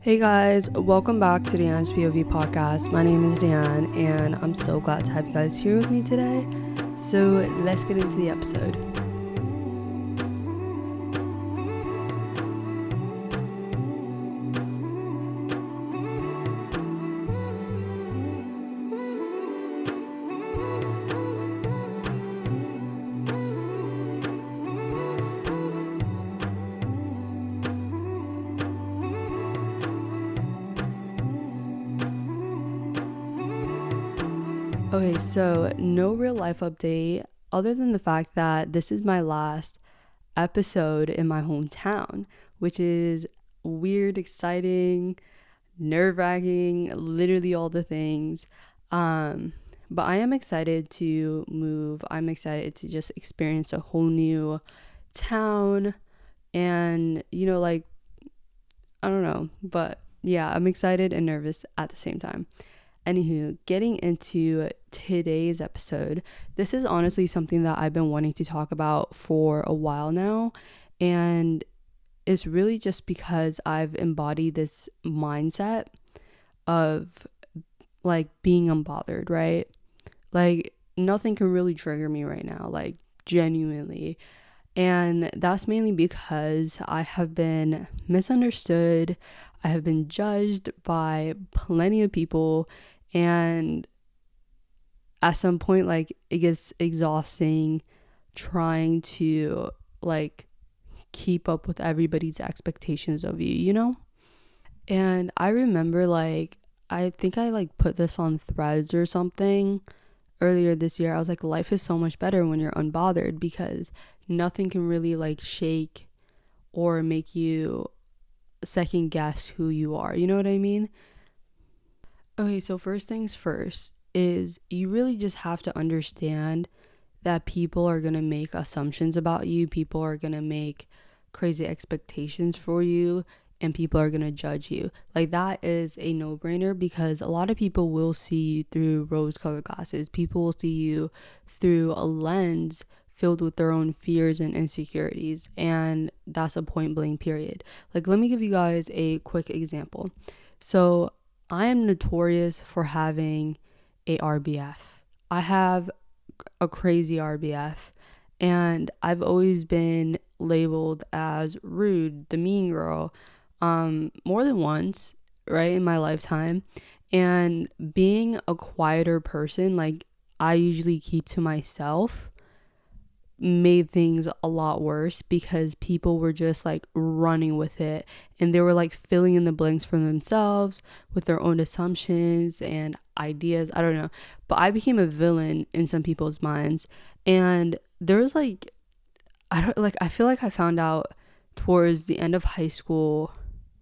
Hey guys, welcome back to Deanne's POV podcast. My name is Deanne and I'm so glad to have you guys here with me today. So let's get into the episode. Okay, so no real life update other than the fact that this is my last episode in my hometown, which is weird, exciting, nerve-wracking, literally all the things. But I am excited to move. I'm excited to just experience a whole new town and I don't know, but yeah, I'm excited and nervous at the same time. Anywho, getting into today's episode, this is honestly something that I've been wanting to talk about for a while now. And it's really just because I've embodied this mindset of like being unbothered, right? Like nothing can really trigger me right now, like genuinely. And that's mainly because I have been misunderstood. I have been judged by plenty of people. And at some point, like, it gets exhausting trying to, like, keep up with everybody's expectations of you, you know? And I remember, like, I think I, like, put this on Threads or something earlier this year. I was like, life is so much better when you're unbothered because nothing can really, like, shake or make you second guess who you are. You know what I mean? Okay, so first things first is you really just have to understand that people are going to make assumptions about you. People are going to make crazy expectations for you and people are going to judge you. Like that is a no-brainer because a lot of people will see you through rose-colored glasses. People will see you through a lens filled with their own fears and insecurities, and that's a point blank period. Like let me give you guys a quick example. So I am notorious for having a RBF. I have a crazy RBF, and I've always been labeled as rude, the mean girl, more than once, right, in my lifetime. And being a quieter person, like I usually keep to myself, made things a lot worse because people were just like running with it and they were like filling in the blanks for themselves with their own assumptions and ideas. I don't know, but I became a villain in some people's minds. And there was like, I feel like I found out towards the end of high school,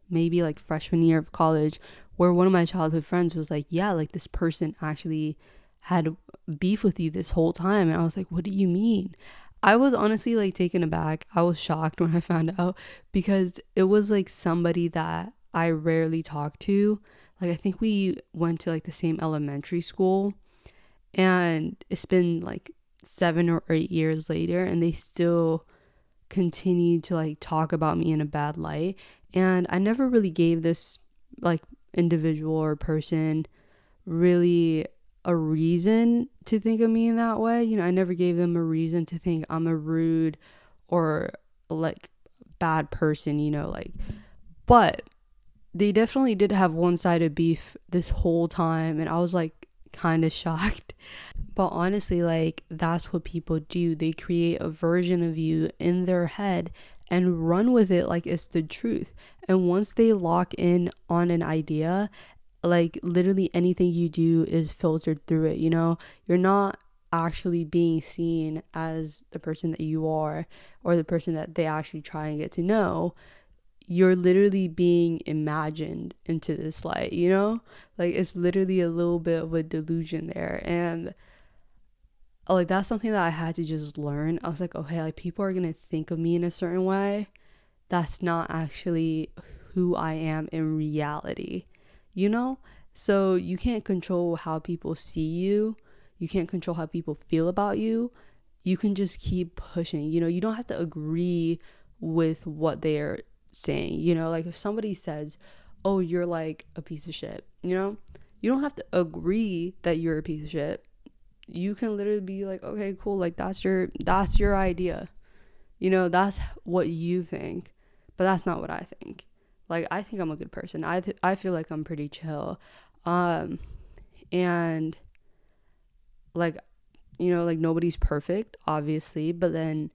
maybe like freshman year of college, where one of my childhood friends was like, yeah, like this person actually had beef with you this whole time. And I was like, what do you mean? I was honestly like taken aback. I was shocked when I found out because it was like somebody that I rarely talk to. Like I think we went to like the same elementary school, and it's been like 7 or 8 years later and they still continue to like talk about me in a bad light. And I never really gave this like individual or person really a reason to think of me in that way. You know, I never gave them a reason to think I'm a rude or like bad person, you know, like, but they definitely did have one-sided beef this whole time and I was like kind of shocked. But honestly, like that's what people do. They create a version of you in their head and run with it like it's the truth. And once they lock in on an idea, like literally anything you do is filtered through it, you know? You're not actually being seen as the person that you are or the person that they actually try and get to know. You're literally being imagined into this light, you know? Like it's literally a little bit of a delusion there. And like that's something that I had to just learn. I was like, okay, like people are gonna think of me in a certain way. That's not actually who I am in reality, you know? So you can't control how people see you. You can't control how people feel about you. You can just keep pushing. You know, you don't have to agree with what they're saying. You know, like if somebody says, oh, you're like a piece of shit, you know? You don't have to agree that you're a piece of shit. You can literally be like, okay, cool, like that's your idea. That's what you think. But that's not what I think. Like, I think I'm a good person. I feel like I'm pretty chill. Um and like, like nobody's perfect, obviously, but then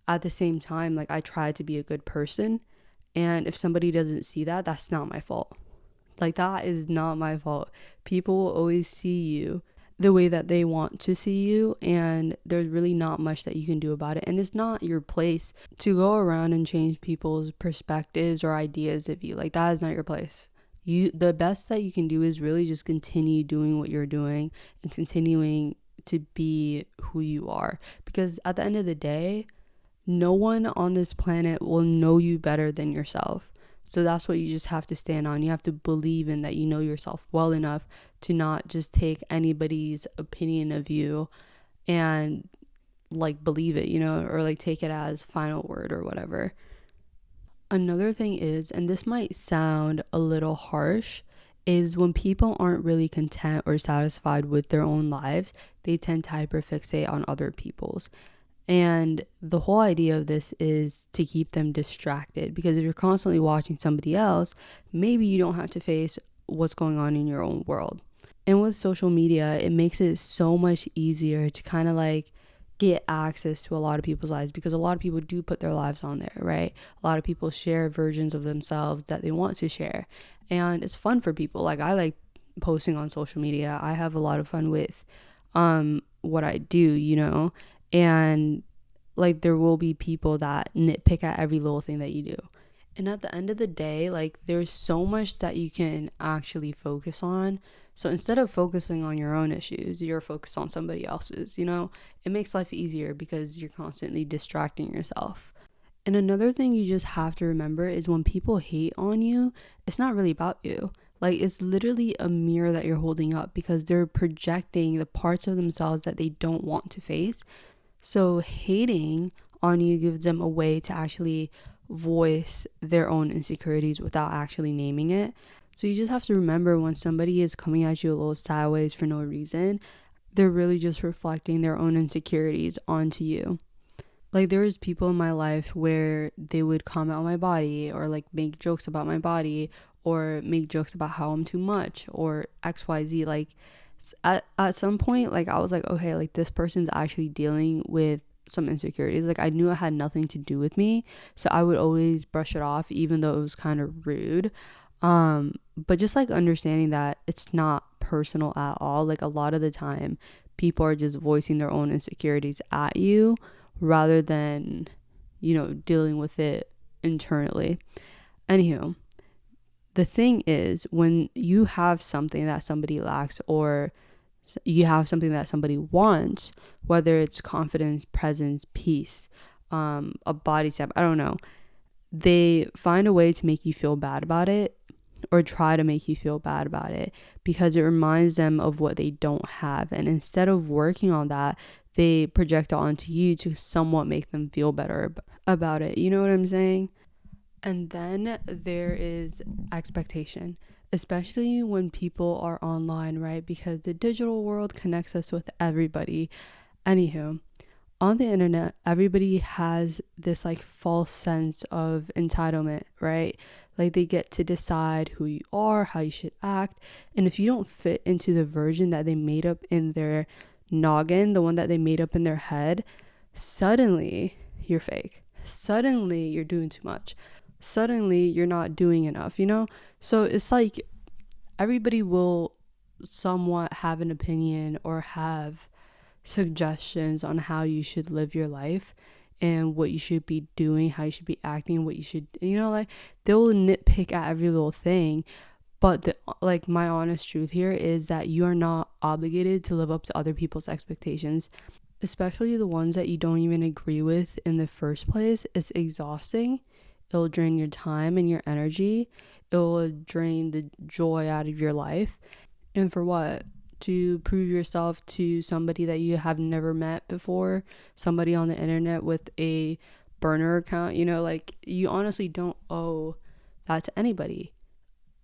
at the same time, like, I try to be a good person. And if somebody doesn't see that, that's not my fault. Like, that is not my fault. People will always see you the way that they want to see you, and there's really not much that you can do about it. And it's not your place to go around and change people's perspectives or ideas of you. Like, that is not your place. The best that you can do is really just continue doing what you're doing and continuing to be who you are, because at the end of the day, no one on this planet will know you better than yourself. So that's what you just have to stand on. You have to believe in that you know yourself well enough to not just take anybody's opinion of you and like believe it, or like take it as final word or whatever. Another thing is, and this might sound a little harsh, is when people aren't really content or satisfied with their own lives, they tend to hyperfixate on other people's. And the whole idea of this is to keep them distracted, because if you're constantly watching somebody else, maybe you don't have to face what's going on in your own world. And with social media, it makes it so much easier to kind of like get access to a lot of people's lives, because a lot of people do put their lives on there, right? A lot of people share versions of themselves that they want to share. And it's fun for people. Like, I like posting on social media. I have a lot of fun with what I do, and like there will be people that nitpick at every little thing that you do. And at the end of the day, like, there's so much that you can actually focus on. So instead of focusing on your own issues, you're focused on somebody else's. It makes life easier because you're constantly distracting yourself. And another thing you just have to remember is when people hate on you, it's not really about you. Like, it's literally a mirror that you're holding up, because they're projecting the parts of themselves that they don't want to face. So hating on you gives them a way to actually voice their own insecurities without actually naming it. So you just have to remember, when somebody is coming at you a little sideways for no reason, they're really just reflecting their own insecurities onto you. Like, there was people in my life where they would comment on my body, or like make jokes about my body, or make jokes about how I'm too much, or XYZ. Like, at some point, like, I was like, okay, like, this person's actually dealing with some insecurities. Like, I knew it had nothing to do with me, so I would always brush it off, even though it was kind of rude. But just like understanding that it's not personal at all. Like, a lot of the time people are just voicing their own insecurities at you, rather than dealing with it internally. Anywho, the thing is, when you have something that somebody lacks, or you have something that somebody wants, whether it's confidence, presence, peace, a body type, I don't know, they find a way to make you feel bad about it, or try to make you feel bad about it, because it reminds them of what they don't have. And instead of working on that, they project it onto you to somewhat make them feel better about it. You know what I'm saying? And then there is expectation, especially when people are online, right? Because the digital world connects us with everybody. Anywho, on the internet, everybody has this like false sense of entitlement, right? Like, they get to decide who you are, how you should act. And if you don't fit into the version that they made up in their noggin, the one that they made up in their head, suddenly you're fake. Suddenly you're doing too much. Suddenly you're not doing enough, So it's like everybody will somewhat have an opinion or have suggestions on how you should live your life and what you should be doing, how you should be acting, what you should, like, they'll nitpick at every little thing. But my honest truth here is that you are not obligated to live up to other people's expectations, especially the ones that you don't even agree with in the first place. It's exhausting. It'll drain your time and your energy. It will drain the joy out of your life. And for what? To prove yourself to somebody that you have never met before, somebody on the internet with a burner account, like, you honestly don't owe that to anybody.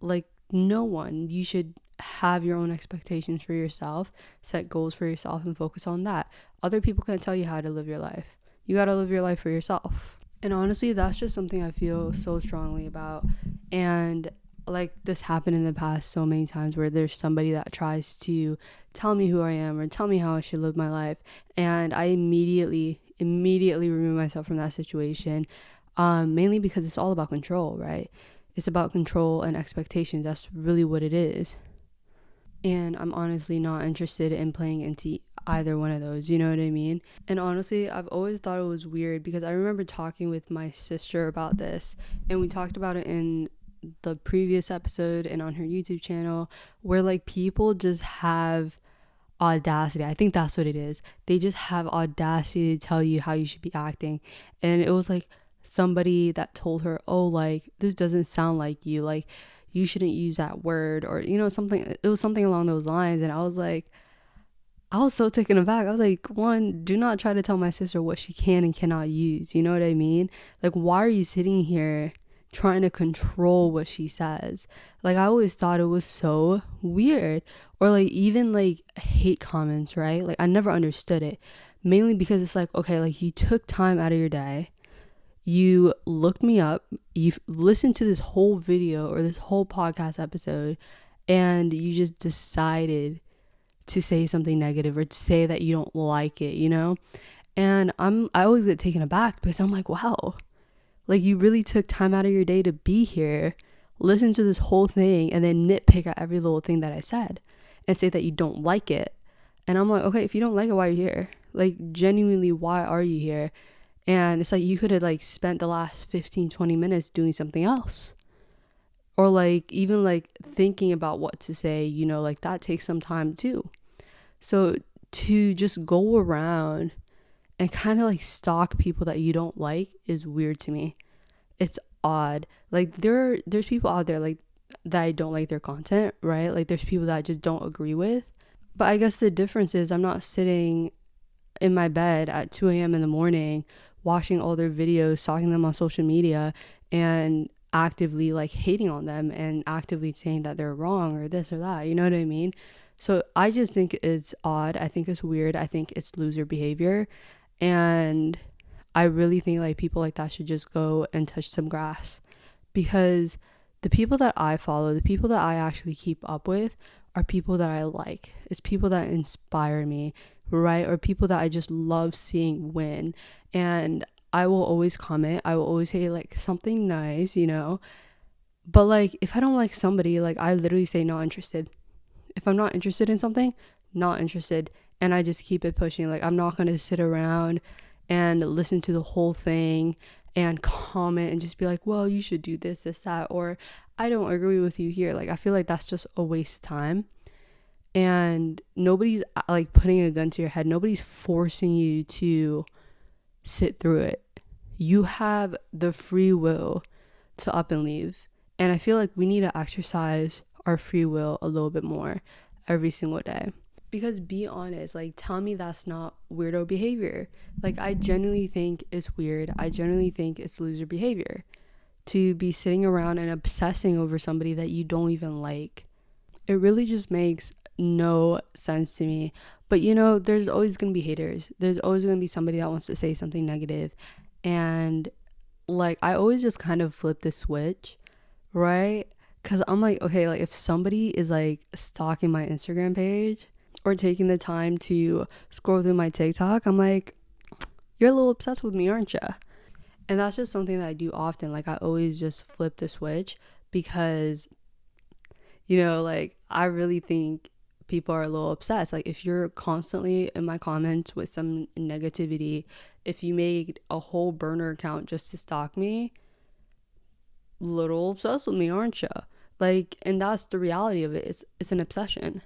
Like, no one. You should have your own expectations for yourself, set goals for yourself, and focus on that. Other people can't tell you how to live your life. You got to live your life for yourself. And honestly, that's just something I feel so strongly about. And like, this happened in the past so many times where there's somebody that tries to tell me who I am or tell me how I should live my life, and I immediately remove myself from that situation, mainly because it's all about control, right? It's about control and expectations. That's really what it is. And I'm honestly not interested in playing into either one of those, you know what I mean? And honestly, I've always thought it was weird because I remember talking with my sister about this, and we talked about it in the previous episode and on her YouTube channel, where like people just have audacity. I think that's what it is. They just have audacity to tell you how you should be acting. And it was like somebody that told her, oh, like, this doesn't sound like you, like, you shouldn't use that word, or something. It was something along those lines. And I was like, I was so taken aback. I was like, one, do not try to tell my sister what she can and cannot use, you know what I mean? Like, why are you sitting here trying to control what she says? Like, I always thought it was so weird. Or like, even like hate comments, right? Like, I never understood it, mainly because it's like, okay, like, you took time out of your day, you looked me up, you've listened to this whole video or this whole podcast episode, and you just decided to say something negative or to say that you don't like it, And I always get taken aback because I'm like, wow, like, you really took time out of your day to be here, listen to this whole thing, and then nitpick at every little thing that I said and say that you don't like it. And I'm like, okay, if you don't like it, why are you here? Like, genuinely, why are you here? And it's like, you could have like spent the last 15-20 minutes doing something else, or like even like thinking about what to say, like, that takes some time too. So to just go around and kind of like stalk people that you don't like is weird to me. It's odd. Like, there's people out there like that I don't like their content, right? Like, there's people that I just don't agree with. But I guess the difference is I'm not sitting in my bed at 2 a.m. in the morning watching all their videos, stalking them on social media, and actively like hating on them and actively saying that they're wrong or this or that, you know what I mean? So I just think it's odd. I think it's weird. I think it's loser behavior. And I really think like people like that should just go and touch some grass, because the people that I follow, the people that I actually keep up with, are people that I like. It's people that inspire me, right? Or people that I just love seeing win. And I will always comment. I will always say like something nice, But like, if I don't like somebody, like, I literally say not interested. If I'm not interested in something, not interested. And I just keep it pushing. Like, I'm not going to sit around and listen to the whole thing and comment and just be like, well, you should do this, that, or I don't agree with you here. Like, I feel like that's just a waste of time. And nobody's like putting a gun to your head. Nobody's forcing you to sit through it. You have the free will to up and leave. And I feel like we need to exercise our free will a little bit more every single day. Because, be honest, like, tell me that's not weirdo behavior. Like, I genuinely think it's weird. I genuinely think it's loser behavior to be sitting around and obsessing over somebody that you don't even like. It really just makes no sense to me. But there's always gonna be haters. There's always gonna be somebody that wants to say something negative. And like, I always just kind of flip the switch, right? Because I'm like, okay, like, if somebody is like stalking my Instagram page or taking the time to scroll through my TikTok, I'm like, you're a little obsessed with me, aren't you? And that's just something that I do often. Like, I always just flip the switch because, like, I really think people are a little obsessed. Like, if you're constantly in my comments with some negativity, if you made a whole burner account just to stalk me, little obsessed with me, aren't you? Like, and that's the reality of it. It's an obsession.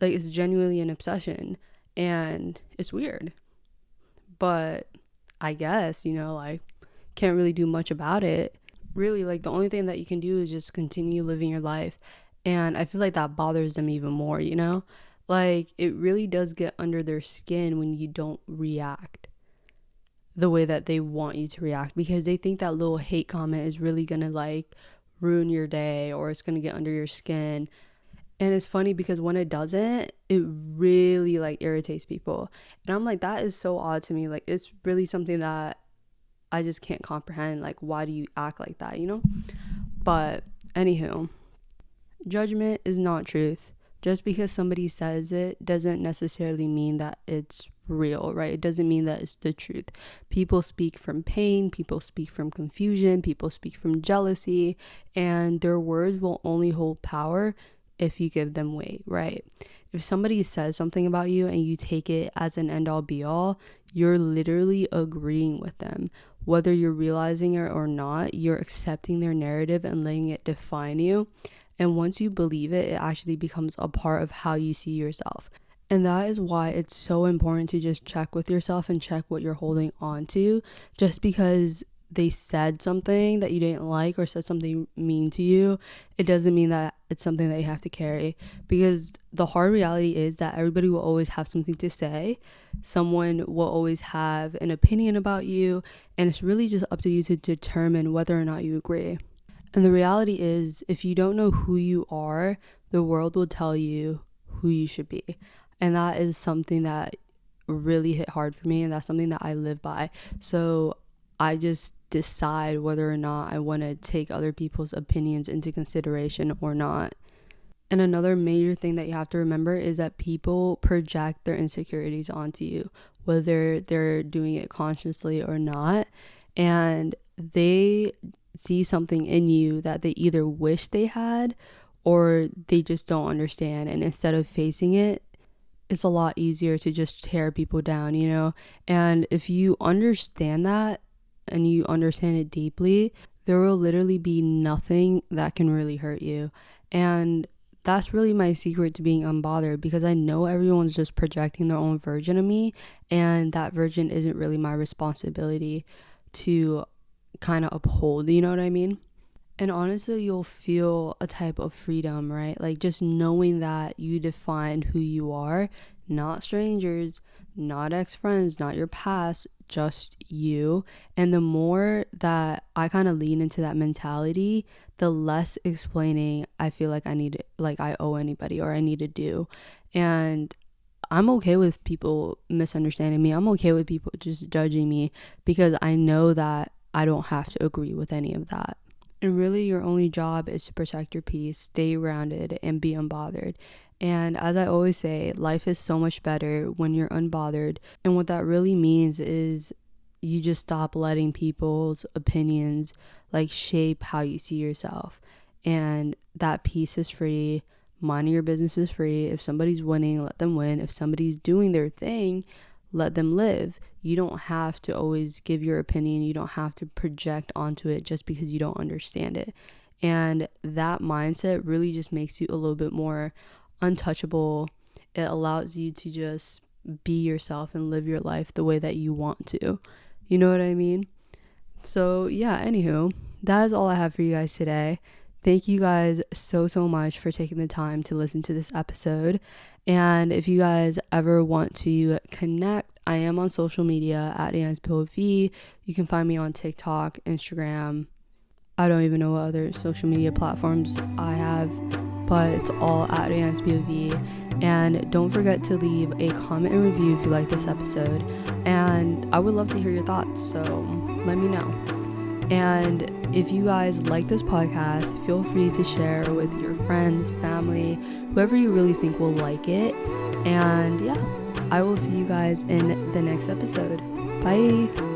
Like, it's genuinely an obsession, and it's weird. But I guess, like, can't really do much about it. Really, like, the only thing that you can do is just continue living your life. And I feel like that bothers them even more, Like, it really does get under their skin when you don't react the way that they want you to react, because they think that little hate comment is really gonna like ruin your day or it's going to get under your skin. And it's funny because when it doesn't, it really like irritates people. And I'm like, that is so odd to me. Like, it's really something that I just can't comprehend. Like, why do you act like that, you know? But anywho, judgment is not truth. Just because somebody says it doesn't necessarily mean that it's real, right? It doesn't mean that it's the truth. People speak from pain, people speak from confusion, people speak from jealousy, and their words will only hold power if you give them weight, right? If somebody says something about you and you take it as an end all be all, you're literally agreeing with them. Whether you're realizing it or not, you're accepting their narrative and letting it define you. And once you believe it, it actually becomes a part of how you see yourself. And that is why it's so important to just check with yourself and check what you're holding on to. Just because they said something that you didn't like or said something mean to you, it doesn't mean that it's something that you have to carry. Because the hard reality is that everybody will always have something to say. Someone will always have an opinion about you. And it's really just up to you to determine whether or not you agree. And the reality is, if you don't know who you are, the world will tell you who you should be. And that is something that really hit hard for me, and that's something that I live by. So I just decide whether or not I want to take other people's opinions into consideration or not. And another major thing that you have to remember is that people project their insecurities onto you, whether they're doing it consciously or not. And they see something in you that they either wish they had or they just don't understand. And instead of facing it, it's a lot easier to just tear people down, you know? And if you understand that and you understand it deeply, there will literally be nothing that can really hurt you. And that's really my secret to being unbothered, because I know everyone's just projecting their own version of me, and that version isn't really my responsibility to kind of uphold, you know what I mean? And honestly, you'll feel a type of freedom, right? Like just knowing that you defined who you are, not strangers, not ex-friends, not your past, just you. And the more that I kind of lean into that mentality, the less explaining I feel like I owe anybody or I need to do. And I'm okay with people misunderstanding me. I'm okay with people just judging me, because I know that I don't have to agree with any of that. And really, your only job is to protect your peace, stay grounded, and be unbothered. And as I always say, life is so much better when you're unbothered. And what that really means is you just stop letting people's opinions like shape how you see yourself. And that peace is free. Minding your business is free. If somebody's winning, let them win. If somebody's doing their thing, let them live. You don't have to always give your opinion. You don't have to project onto it just because you don't understand it. And that mindset really just makes you a little bit more untouchable. It allows you to just be yourself and live your life the way that you want to. You know what I mean? So yeah, anywho, that is all I have for you guys today. Thank you guys so much for taking the time to listen to this episode. And if you guys ever want to connect, I am on social media at AnsPOV. You can find me on TikTok, Instagram. I don't even know what other social media platforms I have, but it's all at AnsPOV. And don't forget to leave a comment and review if you like this episode. And I would love to hear your thoughts, so let me know. And if you guys like this podcast, feel free to share with your friends, family, whoever you really think will like it. And yeah, I will see you guys in the next episode. Bye.